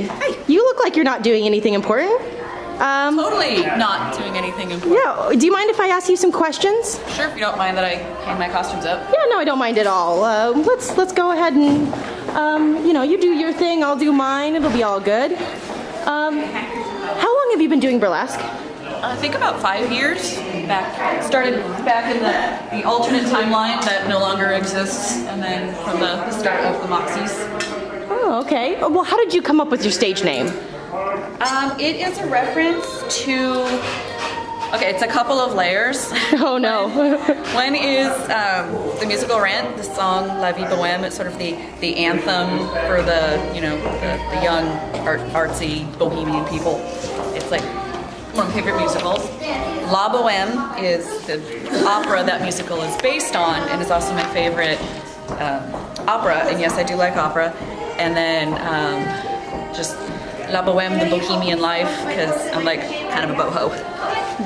Hey. You look like you're not doing anything important. Totally not doing anything important. Yeah. Do you mind if I ask you some questions? Sure, if you don't mind that I hang my costumes up. Yeah, no, I don't mind at all. Let's go ahead and, you do your thing, I'll do mine. It'll be all good. How long have you been doing burlesque? I think about 5 years. Started back in the alternate timeline that no longer exists, and then from the start of the Moxies. Oh, okay. Well, how did you come up with your stage name? It is a reference to. Okay, it's a couple of layers. Oh no. One is the musical Rent, the song La Vie Boheme. It's sort of the anthem for the young artsy bohemian people. It's like one of my favorite musicals. La Boheme is the opera that musical is based on, and is also my favorite opera. And yes, I do like opera. And then just La Boheme, the bohemian life, because I'm like kind of a boho.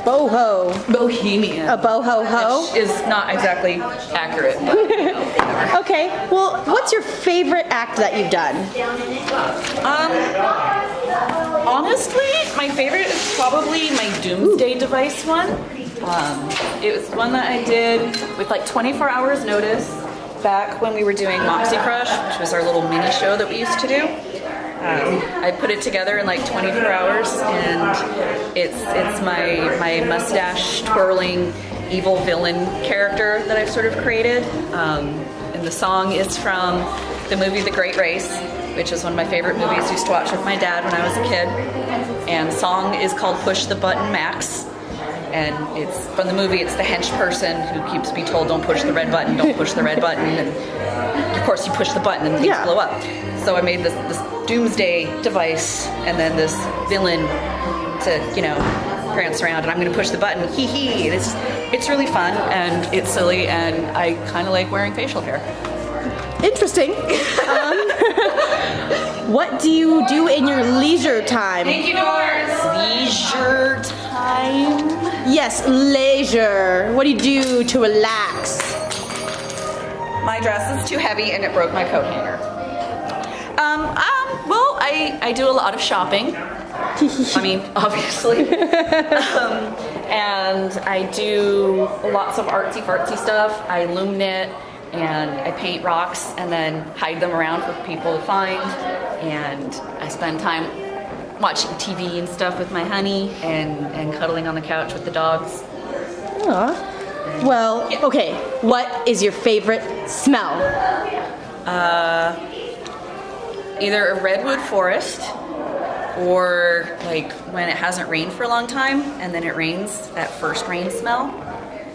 Boho. Bohemian. A boho-ho? Which is not exactly accurate, but Okay, well, what's your favorite act that you've done? Honestly, my favorite is probably my Doomsday Device one. It was one that I did with like 24 hours notice back when we were doing Moxie Crush, which was our little mini show that we used to do. I put it together in like 24 hours, and it's my mustache twirling evil villain character that I've sort of created. And the song is from the movie The Great Race, which is one of my favorite movies. I used to watch with my dad when I was a kid. And the song is called Push the Button Max. And it's from the movie. It's the hench person who keeps being told, don't push the red button, don't push the red button. And of course you push the button and things blow up. So I made this doomsday device and then this villain to, prance around, and I'm going to push the button. Hee hee. It's really fun and it's silly, and I kind of like wearing facial hair. Interesting. What do you do in your leisure time? Thank you, Doors. Leisure time? Yes, leisure. What do you do to relax? My dress is too heavy and it broke my coat hanger. Well, I do a lot of shopping. I mean, obviously. And I do lots of artsy-fartsy stuff. I loom knit, and I paint rocks and then hide them around for people to find. And I spend time watching TV and stuff with my honey and cuddling on the couch with the dogs. Aw. Well, okay. What is your favorite smell? Either a redwood forest, or like when it hasn't rained for a long time and then it rains, that first rain smell,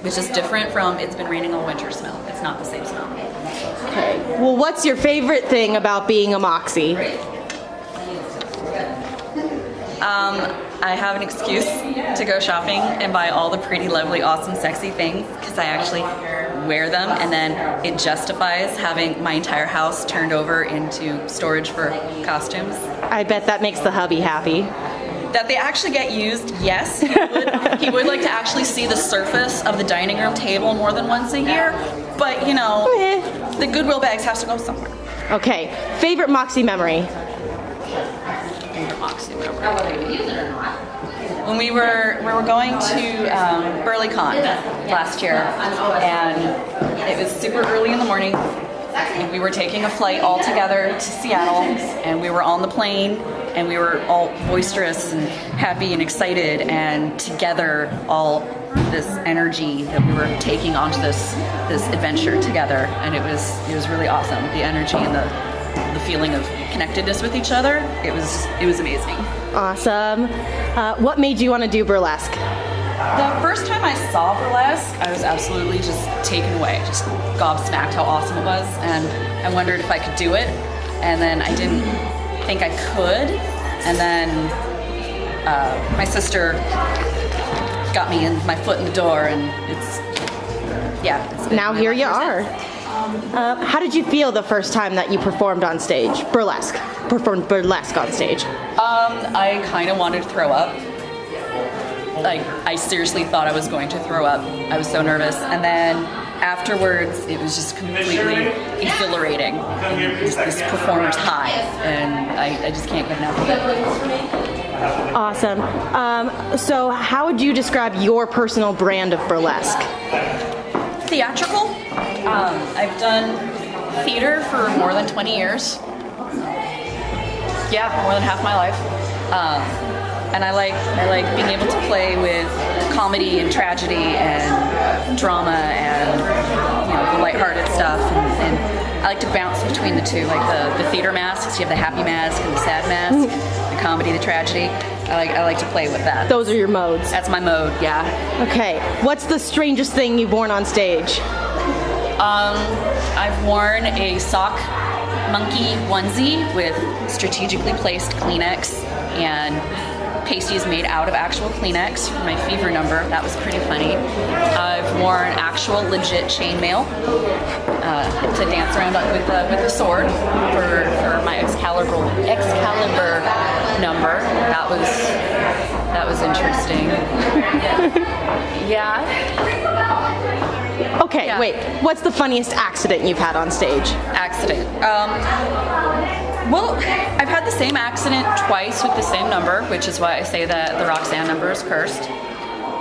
which is different from it's been raining all winter smell. It's not the same smell. Okay. Well, what's your favorite thing about being a Moxie? I have an excuse to go shopping and buy all the pretty, lovely, awesome, sexy things because I actually wear them, and then it justifies having my entire house turned over into storage for costumes. I bet that makes the hubby happy. That they actually get used, yes. He would like to actually see the surface of the dining room table more than once a year, but the Goodwill bags have to go somewhere. Okay. Favorite Moxie memory? When we were going to Burlesque last year, and it was super early in the morning, and we were taking a flight all together to Seattle, and we were on the plane, and we were all boisterous and happy and excited, and together all this energy that we were taking onto this adventure together, and it was really awesome. The energy and the feeling of connectedness with each other, it was amazing. Awesome. What made you want to do burlesque? The first time I saw Burlesque, I was absolutely just taken away, just gobsmacked how awesome it was, and I wondered if I could do it, and then I didn't think I could, and then my sister got me my foot in the door, and it's now here you are. How did you feel the first time that you performed on stage? Performed burlesque on stage? I kind of wanted to throw up. I seriously thought I was going to throw up. I was so nervous. And then afterwards, it was just completely exhilarating. This performer's high, and I just can't get enough of it. Awesome. So how would you describe your personal brand of burlesque? Theatrical. I've done theater for more than 20 years. Yeah, more than half my life. And I like being able to play with comedy and tragedy and drama and the lighthearted stuff. And I like to bounce between the two, like the theater masks. You have the happy mask and the sad mask, the comedy, the tragedy. I like to play with that. Those are your modes. That's my mode, yeah. Okay, what's the strangest thing you've worn on stage? I've worn a sock monkey onesie with strategically placed Kleenex and pasties made out of actual Kleenex for my fever number. That was pretty funny. I've worn actual legit chainmail to dance around with the sword for my Excalibur number. That was interesting. Yeah. Okay, Yeah. wait. What's the funniest accident you've had on stage? Accident. Well, I've had the same accident twice with the same number, which is why I say that the Roxanne number is cursed.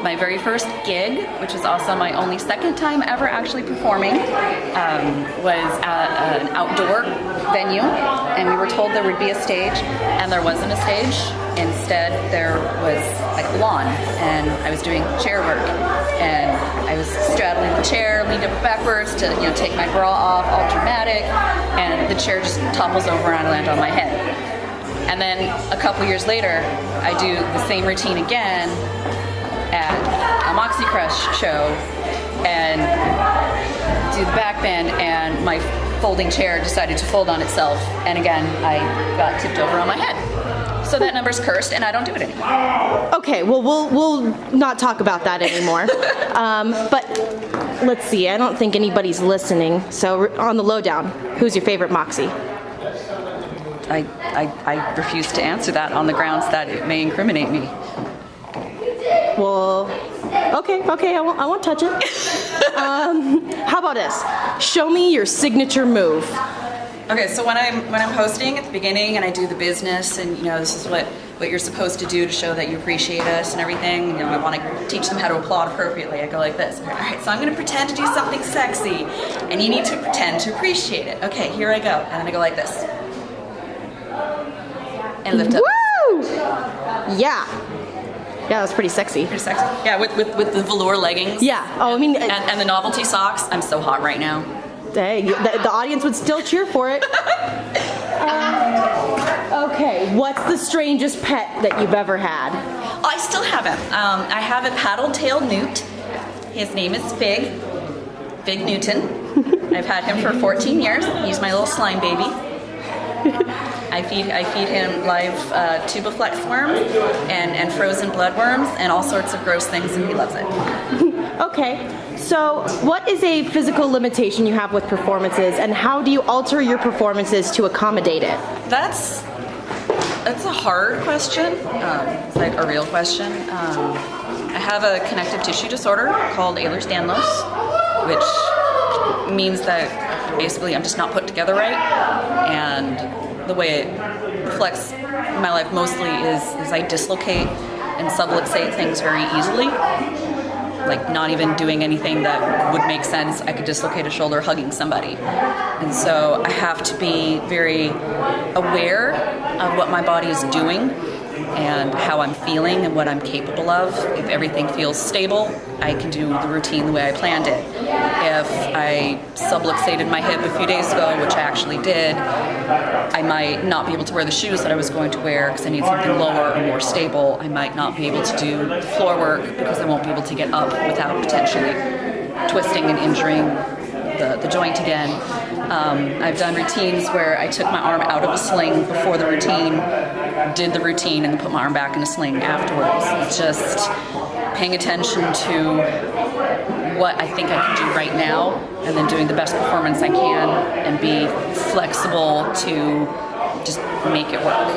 My very first gig, which was also my only second time ever actually performing, was at an outdoor venue, and we were told there would be a stage, and there wasn't a stage. Instead, there was like a lawn, and I was doing chair work, and I was straddling the chair, leaned up backwards to take my bra off, all dramatic, and the chair just topples over and I land on my head. And then a couple years later, I do the same routine again at a Moxie Crush show and do the back bend, and my folding chair decided to fold on itself, and again I got tipped over on my head. So that number's cursed, and I don't do it anymore. Okay, well we'll not talk about that anymore. But let's see. I don't think anybody's listening. So on the lowdown, who's your favorite Moxie? I refuse to answer that on the grounds that it may incriminate me. Well, okay, I won't touch it. How about this? Show me your signature move. Okay, so when I'm hosting at the beginning and I do the business and this is what you're supposed to do to show that you appreciate us and everything, I want to teach them how to applaud appropriately. I go like this. All right, so I'm going to pretend to do something sexy, and you need to pretend to appreciate it. Okay, here I go, and then I go like this and lift up. Woo! Yeah, that was pretty sexy. Pretty sexy. Yeah, with the velour leggings. Yeah. Oh, I mean, and the novelty socks. I'm so hot right now. Hey, the audience would still cheer for it. Okay, what's the strangest pet that you've ever had? Oh, I still have him. I have a paddle-tailed newt. His name is Fig Newton. I've had him for 14 years. He's my little slime baby. I feed him live tubiflex worms and frozen bloodworms and all sorts of gross things, and he loves it. Okay, so what is a physical limitation you have with performances, and how do you alter your performances to accommodate it? That's a hard question. It's like a real question. I have a connective tissue disorder called Ehlers-Danlos, which means that basically I'm just not put together right, and the way it reflects my life mostly is I dislocate and subluxate things very easily. Like not even doing anything that would make sense, I could dislocate a shoulder hugging somebody. And so I have to be very aware of what my body is doing and how I'm feeling and what I'm capable of. If everything feels stable, I can do the routine the way I planned it. If I subluxated my hip a few days ago, which I actually did, I might not be able to wear the shoes that I was going to wear because I need something lower or more stable. I might not be able to do the floor work because I won't be able to get up without potentially twisting and injuring the joint again. I've done routines where I took my arm out of a sling before the routine, did the routine, and then put my arm back in a sling afterwards. It's just paying attention to what I think I can do right now, and then doing the best performance I can, and be flexible to just make it work.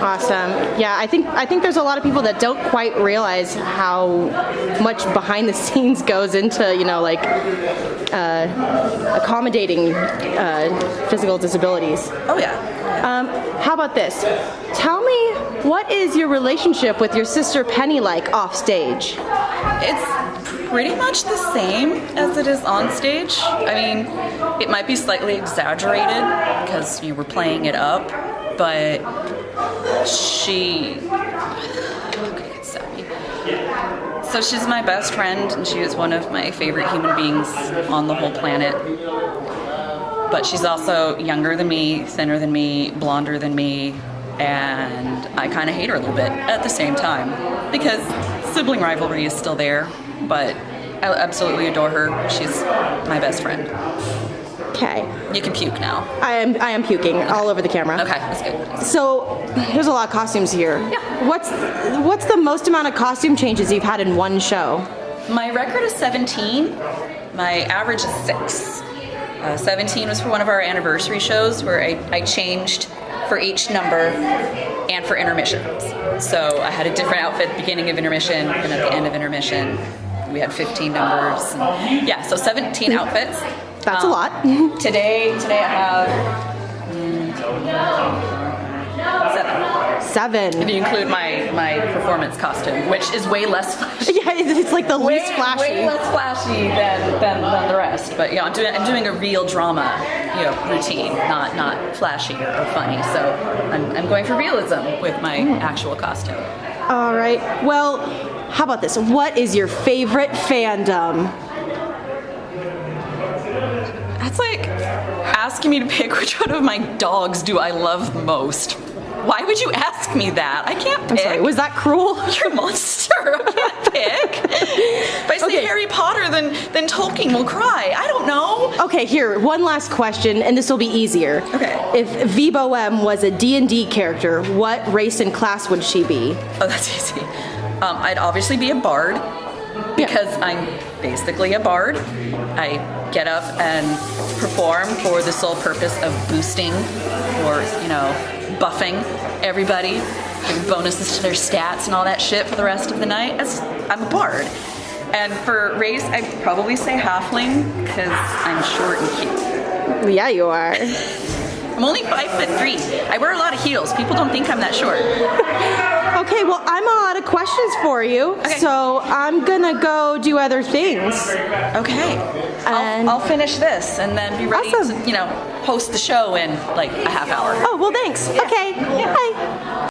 Awesome. Yeah, I think there's a lot of people that don't quite realize how much behind the scenes goes into, you know, like accommodating physical disabilities. Oh yeah. How about this? Tell me, what is your relationship with your sister Penny like off stage? It's pretty much the same as it is on stage. I mean, it might be slightly exaggerated because we're playing it up, but so she's my best friend, and she is one of my favorite human beings on the whole planet. But she's also younger than me, thinner than me, blonder than me, and I kind of hate her a little bit at the same time because sibling rivalry is still there, but I absolutely adore her. She's my best friend. Okay. You can puke now. I am puking all over the camera. Okay, that's good. So there's a lot of costumes here. Yeah. What's the most amount of costume changes you've had in one show? My record is 17. My average is 6. 17 was for one of our anniversary shows where I changed for each number and for intermissions. So I had a different outfit at the beginning of intermission and at the end of intermission. We had 15 numbers. And yeah, so 17 outfits. That's a lot. Today I have 7. 7. If you include my performance costume, which is way less flashy. Yeah, it's like the least flashy. Way less flashy than the rest. But I'm doing a real drama, routine, not flashy or funny. So I'm going for realism with my actual costume. All right. Well, how about this? What is your favorite fandom? That's like asking me to pick which one of my dogs do I love the most. Why would you ask me that? I can't pick. I'm sorry, was that cruel? You're a monster. I can't pick. If I say Harry Potter, then Tolkien will cry. I don't know. Okay, here, one last question, and this will be easier. Okay. If Vie Boheme was a D&D character, what race and class would she be? Oh, that's easy. I'd obviously be a bard because I'm basically a bard. I get up and perform for the sole purpose of boosting or, buffing everybody, giving bonuses to their stats and all that shit for the rest of the night. I'm a bard. And for race, I'd probably say halfling because I'm short and cute. Yeah, you are. I'm only 5'3". I wear a lot of heels. People don't think I'm that short. Okay, well, I'm a lot of questions for you, so I'm gonna go do other things. Okay. I'll finish this and then be ready to, host the show in like a half hour. Oh, well, thanks. Yeah. Okay. Yeah. Bye.